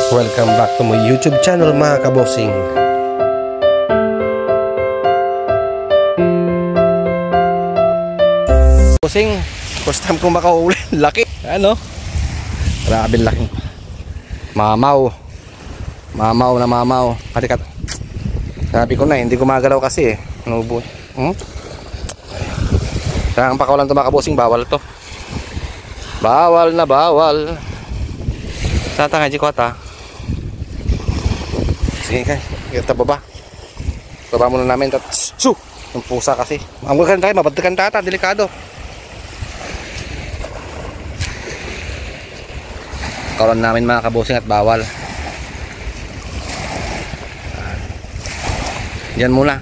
Welcome back to my YouTube channel mga kabosing. Bossing, first time ko makahuli. Laki, ano? Grabe laki. Mamaw. Mamaw na mamaw. Katikat. Sabi ko na, hindi ko magalaw kasi eh. Nubo. Kaya ang pakawalan to mga kabosing, bawal to. Bawal na bawal. Sata nga jikot ha. Sige kay, kita baba. Baba muna namin. Su! Yung pusa kasi. Ang tayo, mabagdagan tata, delikado. Kawalan namin mga kabosing at bawal. Diyan muna.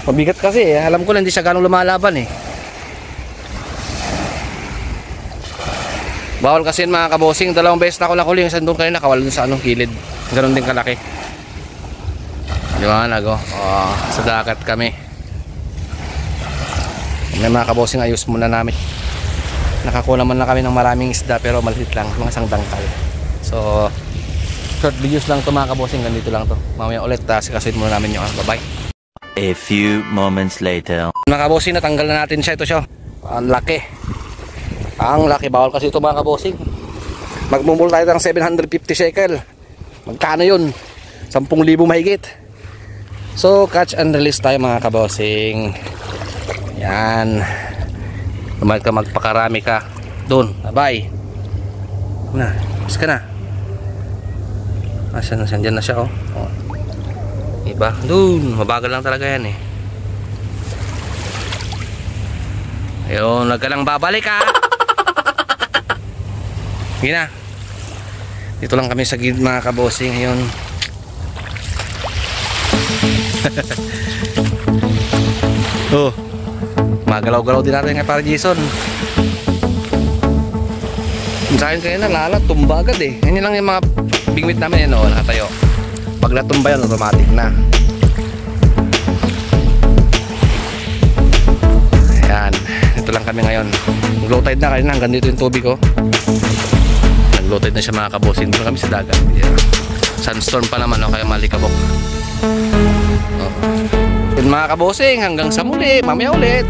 Mabigat kasi eh. Alam ko lang hindi siya ganong lumalaban eh. Bawal kasi yun mga kabosing. Dalawang beses na ako nakuli. Yung sandong kanina nakawala dun sa anong kilid. Ganon din kalaki. Liwanag oh. Sa dagat kami. May mga kabosing, ayos muna namin. Nakakuha naman na kami ng maraming isda pero maliit lang. Mga isang dangkal. So short videos lang to mga kabosing. Ganito lang to. Mamaya ulit. Sikasuin muna namin yung bye bye. A few moments later. Mga kabosing, natanggal na natin siya. Ito siya. Ang laki. Ang laki, bawal kasi ito mga kabosing. Magmumul tayo ng 750 shekel. Magkano yun? 10,000 mahigit. So catch and release tayo mga kabosing. Yan. Lumalit ka, magpakarami ka. Doon, bye. Na, mas ka na. Asan dyan na siya oh. Iba, doon, mabagal lang talaga yan eh. Ayun, wag ka lang babalik ha. Sige na. Dito lang kami sa gilid mga kabosing. Ayun. Oh, magalaw-galaw din natin nga para Jason. Sa akin kayo na lalat, tumba agad eh. Yan lang yung mga bingwit namin yan, nakatayo. Pag natumba yan, automatic na. Ayan, ito lang kami ngayon. Low tide na kanina, hanggang dito yung tubig ko. Nag-low tide na siya mga kabosing. Doon kami sa dagat. Yeah. Sandstorm pa naman, kaya malikabok. Yun mga kabosing, hanggang sa muli, mamaya ulit.